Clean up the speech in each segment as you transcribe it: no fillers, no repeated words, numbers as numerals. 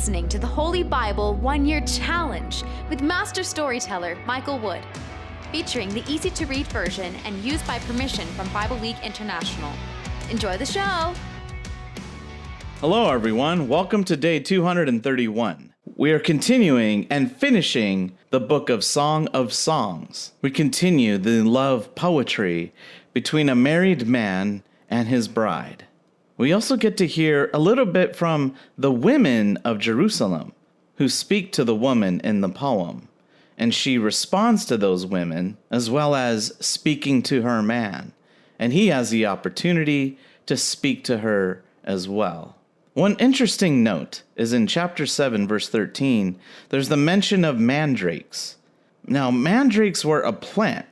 listening to the Holy Bible 1-Year Challenge with Master Storyteller Michael Wood, featuring the easy-to-read version and used by permission from Bible League International. Enjoy the show! Hello, everyone. Welcome to day 231. We are continuing and finishing the book of Song of Songs. We continue the love poetry between a married man and his bride. We also get to hear a little bit from the women of Jerusalem who speak to the woman in the poem, and she responds to those women as well as speaking to her man, and he has the opportunity to speak to her as well. One interesting note is in chapter 7, verse 13, there's the mention of mandrakes. Now, mandrakes were a plant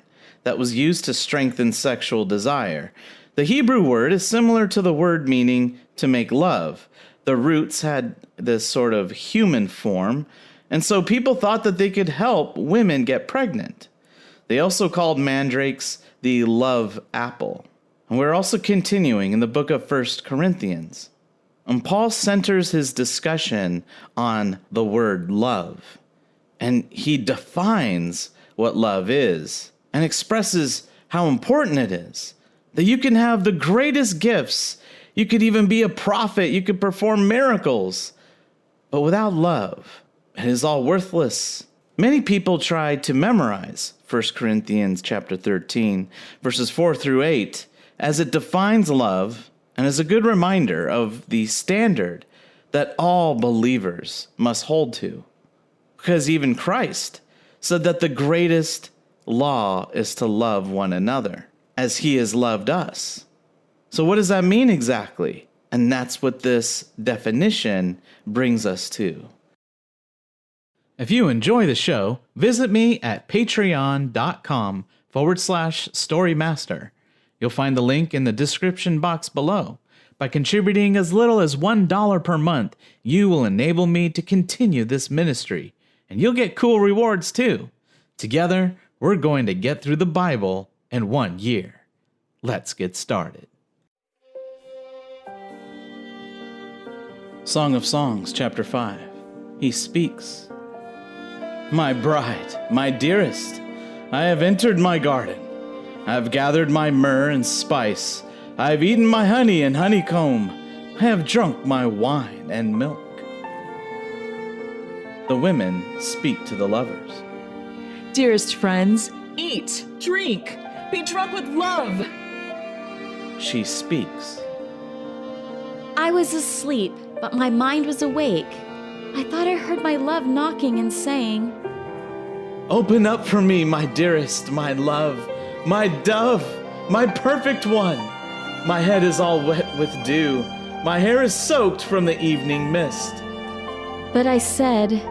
that was used to strengthen sexual desire. The Hebrew word is similar to the word meaning to make love. The roots had this sort of human form, and so people thought that they could help women get pregnant. They also called mandrakes the love apple. And we're also continuing in the book of 1 Corinthians. And Paul centers his discussion on the word love. And he defines what love is and expresses how important it is. That you can have the greatest gifts. You could even be a prophet. You could perform miracles. But without love, it is all worthless. Many people try to memorize 1 Corinthians chapter 13, verses 4 through 8, as it defines love and is a good reminder of the standard that all believers must hold to. Because even Christ said that the greatest law is to love one another as he has loved us. So what does that mean exactly? And that's what this definition brings us to. If you enjoy the show, visit me at patreon.com/storymaster. You'll find the link in the description box below. By contributing as little as $1 per month, you will enable me to continue this ministry, and you'll get cool rewards too. Together, we're going to get through the Bible in 1 year. Let's get started. Song of Songs, chapter 5. He speaks. My bride, my dearest, I have entered my garden. I have gathered my myrrh and spice. I have eaten my honey and honeycomb. I have drunk my wine and milk. The women speak to the lovers. Dearest friends, eat, drink, be drunk with love. She speaks. I was asleep, but my mind was awake. I thought I heard my love knocking and saying, Open up for me, my dearest, my love, my dove, my perfect one. My head is all wet with dew. My hair is soaked from the evening mist. But I said,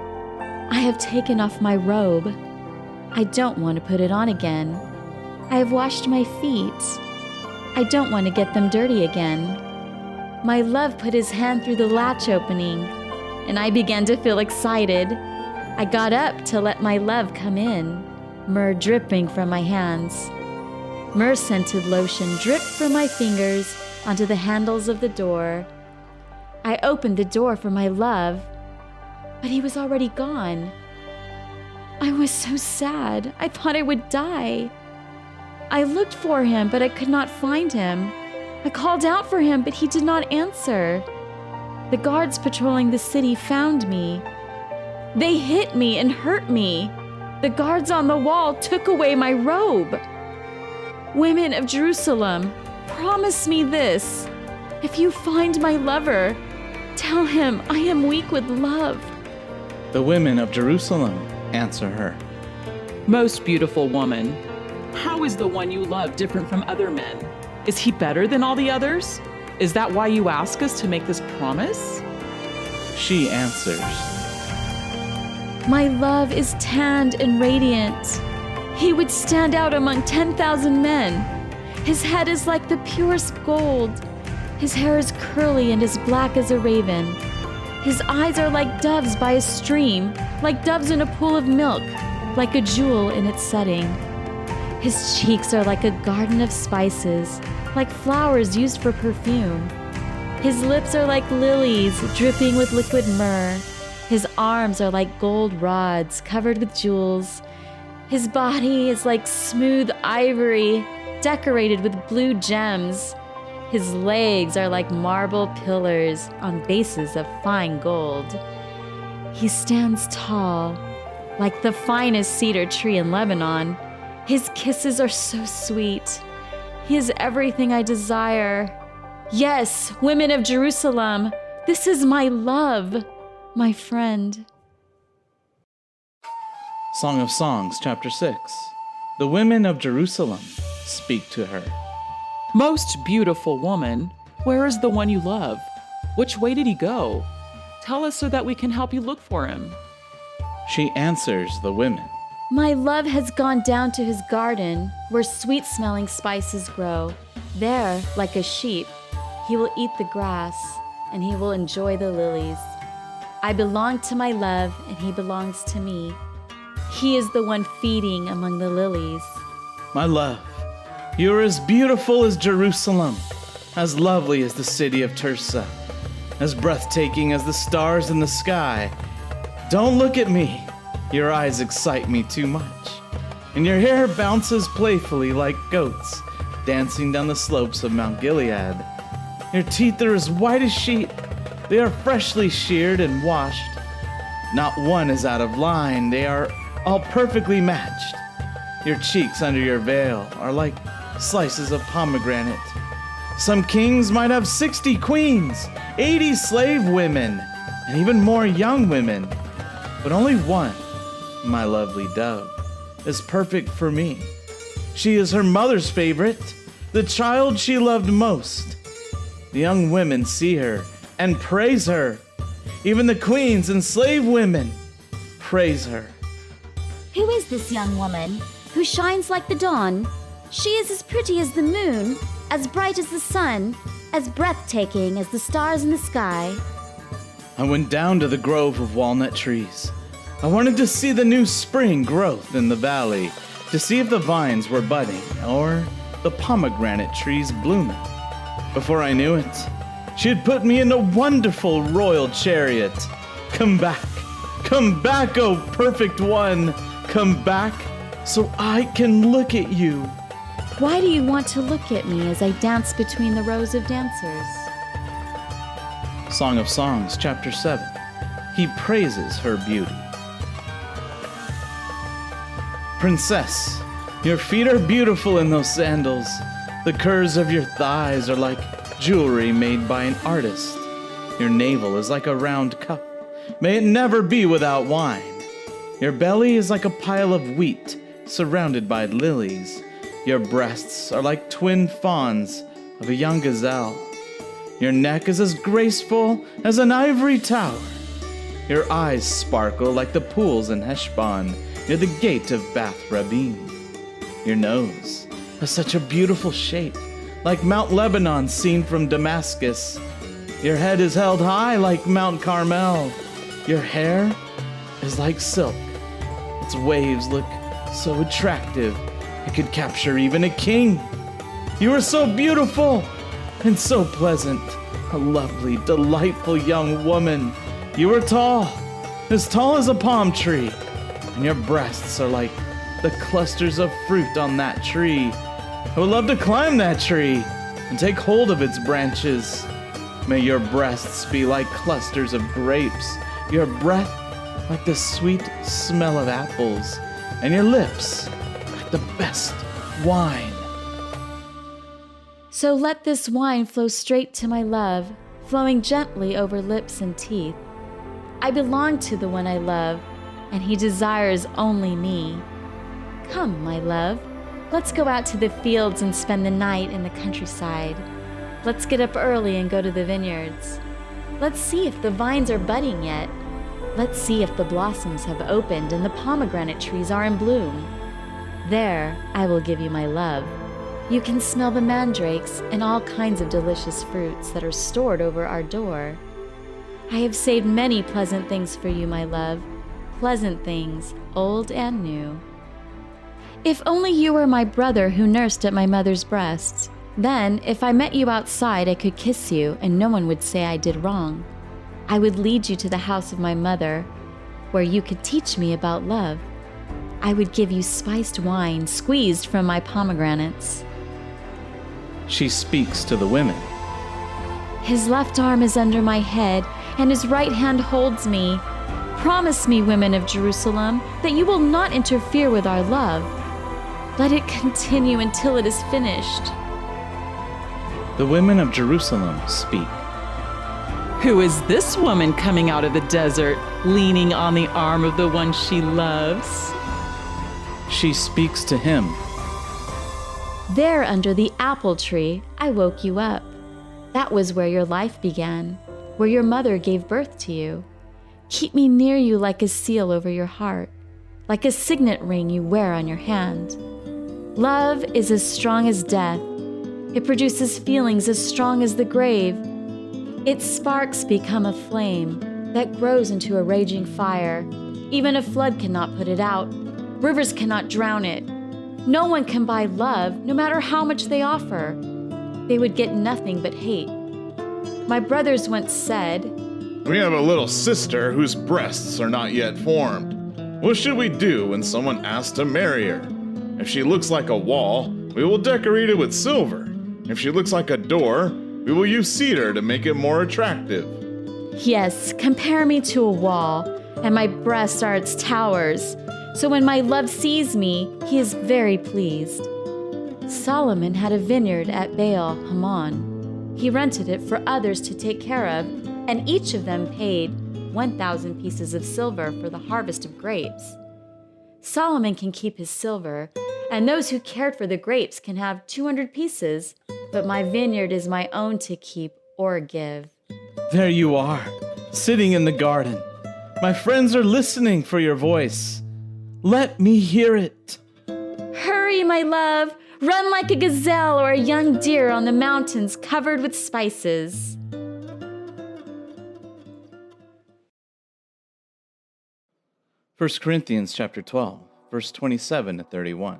I have taken off my robe. I don't want to put it on again. I have washed my feet. I don't want to get them dirty again. My love put his hand through the latch opening, and I began to feel excited. I got up to let my love come in, myrrh dripping from my hands. Myrrh-scented lotion dripped from my fingers onto the handles of the door. I opened the door for my love, but he was already gone. I was so sad. I thought I would die. I looked for him, but I could not find him. I called out for him, but he did not answer. The guards patrolling the city found me. They hit me and hurt me. The guards on the wall took away my robe. Women of Jerusalem, promise me this. If you find my lover, tell him I am weak with love. The women of Jerusalem answer her. Most beautiful woman, how is the one you love different from other men? Is he better than all the others? Is that why you ask us to make this promise? She answers. My love is tanned and radiant. He would stand out among 10,000 men. His head is like the purest gold. His hair is curly and as black as a raven. His eyes are like doves by a stream, like doves in a pool of milk, like a jewel in its setting. His cheeks are like a garden of spices, like flowers used for perfume. His lips are like lilies dripping with liquid myrrh. His arms are like gold rods covered with jewels. His body is like smooth ivory, decorated with blue gems. His legs are like marble pillars on bases of fine gold. He stands tall, like the finest cedar tree in Lebanon. His kisses are so sweet. He is everything I desire. Yes, women of Jerusalem, this is my love, my friend. Song of Songs, chapter 6. The women of Jerusalem speak to her. Most beautiful woman, where is the one you love? Which way did he go? Tell us so that we can help you look for him. She answers the women. My love has gone down to his garden, where sweet-smelling spices grow. There, like a sheep, he will eat the grass, and he will enjoy the lilies. I belong to my love, and he belongs to me. He is the one feeding among the lilies. My love, you are as beautiful as Jerusalem, as lovely as the city of Tirzah, as breathtaking as the stars in the sky. Don't look at me. Your eyes excite me too much, and your hair bounces playfully like goats dancing down the slopes of Mount Gilead. Your teeth are as white as sheep. They are freshly sheared and washed. Not one is out of line. They are all perfectly matched. Your cheeks under your veil are like slices of pomegranate. Some kings might have 60 queens, 80 slave women, and even more young women, but only one, my lovely dove, is perfect for me. She is her mother's favorite, the child she loved most. The young women see her and praise her. Even the queens and slave women praise her. Who is this young woman who shines like the dawn? She is as pretty as the moon, as bright as the sun, as breathtaking as the stars in the sky. I went down to the grove of walnut trees. I wanted to see the new spring growth in the valley, to see if the vines were budding or the pomegranate trees blooming. Before I knew it, she had put me in a wonderful royal chariot. Come back, oh perfect one, come back so I can look at you. Why do you want to look at me as I dance between the rows of dancers? Song of Songs, chapter 7. He praises her beauty. Princess, your feet are beautiful in those sandals. The curves of your thighs are like jewelry made by an artist. Your navel is like a round cup. May it never be without wine. Your belly is like a pile of wheat surrounded by lilies. Your breasts are like twin fawns of a young gazelle. Your neck is as graceful as an ivory tower. Your eyes sparkle like the pools in Heshbon near the gate of Bath Rabbim. Your nose has such a beautiful shape, like Mount Lebanon seen from Damascus. Your head is held high like Mount Carmel. Your hair is like silk. Its waves look so attractive, it could capture even a king. You are so beautiful and so pleasant, a lovely, delightful young woman. You are tall as a palm tree, and your breasts are like the clusters of fruit on that tree. I would love to climb that tree and take hold of its branches. May your breasts be like clusters of grapes, your breath like the sweet smell of apples, and your lips like the best wine. So let this wine flow straight to my love, flowing gently over lips and teeth. I belong to the one I love, and he desires only me. Come, my love, let's go out to the fields and spend the night in the countryside. Let's get up early and go to the vineyards. Let's see if the vines are budding yet. Let's see if the blossoms have opened and the pomegranate trees are in bloom. There, I will give you my love. You can smell the mandrakes and all kinds of delicious fruits that are stored over our door. I have saved many pleasant things for you, my love, pleasant things, old and new. If only you were my brother who nursed at my mother's breasts, then if I met you outside, I could kiss you and no one would say I did wrong. I would lead you to the house of my mother, where you could teach me about love. I would give you spiced wine squeezed from my pomegranates. She speaks to the women. His left arm is under my head, and his right hand holds me. Promise me, women of Jerusalem, that you will not interfere with our love. Let it continue until it is finished. The women of Jerusalem speak. Who is this woman coming out of the desert, leaning on the arm of the one she loves? She speaks to him. There under the apple tree, I woke you up. That was where your life began, where your mother gave birth to you. Keep me near you like a seal over your heart, like a signet ring you wear on your hand. Love is as strong as death. It produces feelings as strong as the grave. Its sparks become a flame that grows into a raging fire. Even a flood cannot put it out. Rivers cannot drown it. No one can buy love, no matter how much they offer. They would get nothing but hate. My brothers once said, "We have a little sister whose breasts are not yet formed. What should we do when someone asks to marry her? If she looks like a wall, we will decorate it with silver. If she looks like a door, we will use cedar to make it more attractive." Yes, compare me to a wall, and my breasts are its towers. So when my love sees me, he is very pleased. Solomon had a vineyard at Baal Hamon. He rented it for others to take care of, and each of them paid 1,000 pieces of silver for the harvest of grapes. Solomon can keep his silver, and those who cared for the grapes can have 200 pieces, but my vineyard is my own to keep or give. There you are, sitting in the garden. My friends are listening for your voice. Let me hear it. Hurry, my love! Run like a gazelle or a young deer on the mountains covered with spices. First Corinthians chapter 12, verse 27 to 31.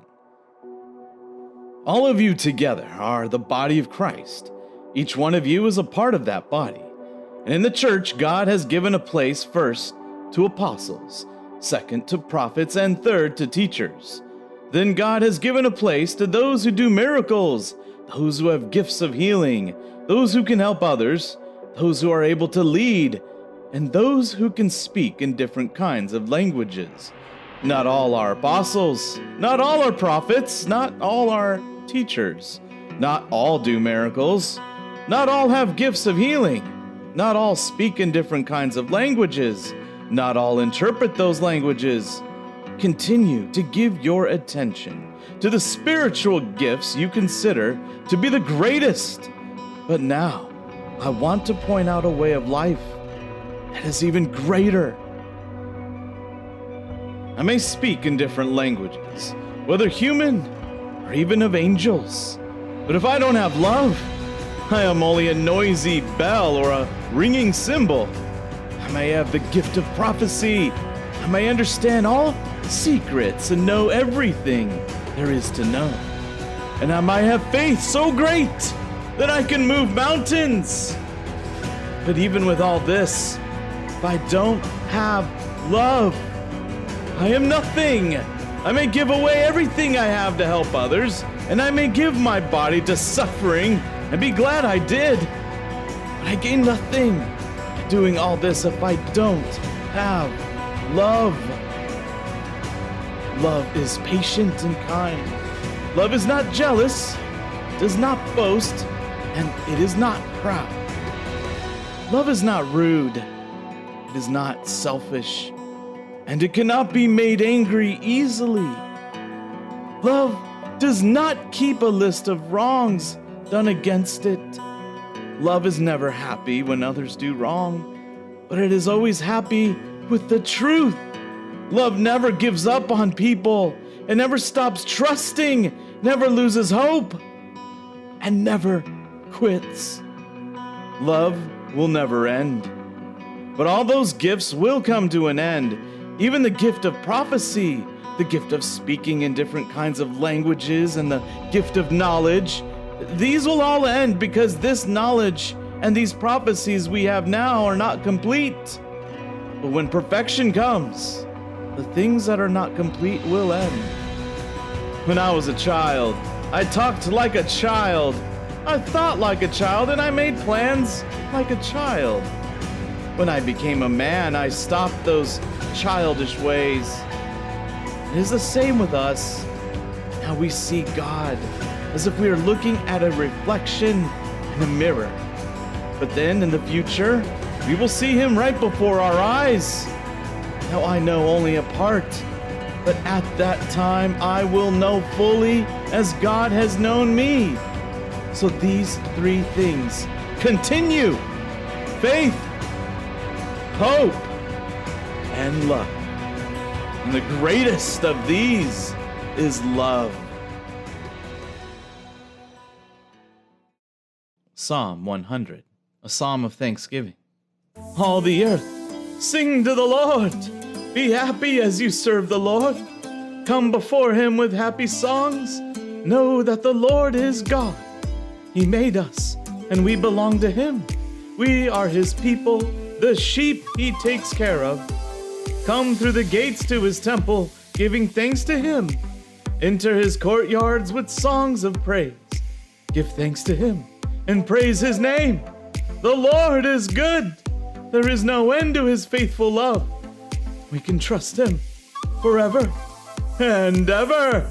All of you together are the body of Christ. Each one of you is a part of that body. And in the church, God has given a place first to apostles, second to prophets, and third to teachers. Then God has given a place to those who do miracles, those who have gifts of healing, those who can help others, those who are able to lead, and those who can speak in different kinds of languages. Not all are apostles, not all are prophets, not all are teachers, not all do miracles, not all have gifts of healing, not all speak in different kinds of languages, not all interpret those languages. Continue to give your attention to the spiritual gifts you consider to be the greatest. But now, I want to point out a way of life that is even greater. I may speak in different languages, whether human or even of angels. But if I don't have love, I am only a noisy bell or a ringing cymbal. I may have the gift of prophecy. I may understand all secrets and know everything there is to know. And I might have faith so great that I can move mountains. But even with all this, if I don't have love, I am nothing. I may give away everything I have to help others, and I may give my body to suffering and be glad I did. But I gain nothing by doing all this if I don't have love. Love is patient and kind. Love is not jealous, does not boast, and it is not proud. Love is not rude, it is not selfish, and it cannot be made angry easily. Love does not keep a list of wrongs done against it. Love is never happy when others do wrong, but it is always happy with the truth. Love never gives up on people and never stops trusting, never loses hope, and never quits. Love will never end. But all those gifts will come to an end. Even the gift of prophecy, the gift of speaking in different kinds of languages, and the gift of knowledge, these will all end because this knowledge and these prophecies we have now are not complete. But when perfection comes, the things that are not complete will end. When I was a child, I talked like a child. I thought like a child, and I made plans like a child. When I became a man, I stopped those childish ways. It is the same with us. Now we see God as if we are looking at a reflection in a mirror. But then in the future, we will see him right before our eyes. Now I know only a part, but at that time I will know fully as God has known me. So these three things continue: faith, hope, and love. And the greatest of these is love. Psalm 100, a psalm of thanksgiving. All the earth, sing to the Lord. Be happy as you serve the Lord. Come before him with happy songs. Know that the Lord is God. He made us, and we belong to him. We are his people, the sheep he takes care of. Come through the gates to his temple, giving thanks to him. Enter his courtyards with songs of praise. Give thanks to him and praise his name. The Lord is good. There is no end to his faithful love. We can trust him forever and ever.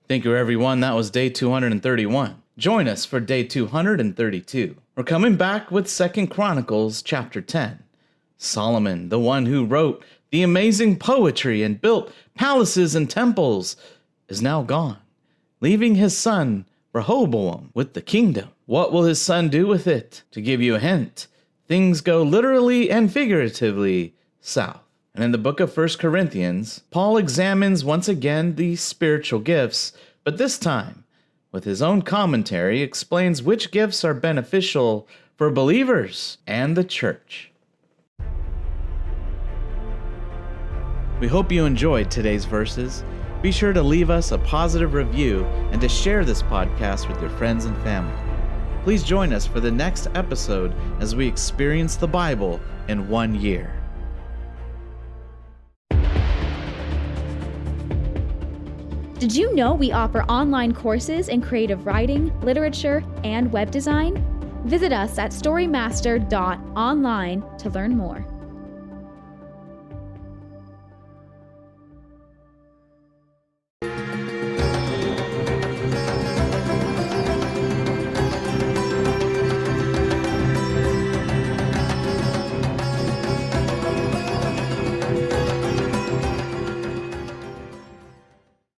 Thank you, everyone. That was day 231. Join us for day 232. We're coming back with 2 Chronicles chapter 10. Solomon, the one who wrote the amazing poetry and built palaces and temples, is now gone, leaving his son Rehoboam with the kingdom. What will his son do with it? To give you a hint, things go literally and figuratively south. And in the book of 1 Corinthians, Paul examines once again the spiritual gifts, but this time, with his own commentary, explains which gifts are beneficial for believers and the church. We hope you enjoyed today's verses. Be sure to leave us a positive review and to share this podcast with your friends and family. Please join us for the next episode as we experience the Bible in 1 year. Did you know we offer online courses in creative writing, literature, and web design? Visit us at storymaster.online to learn more.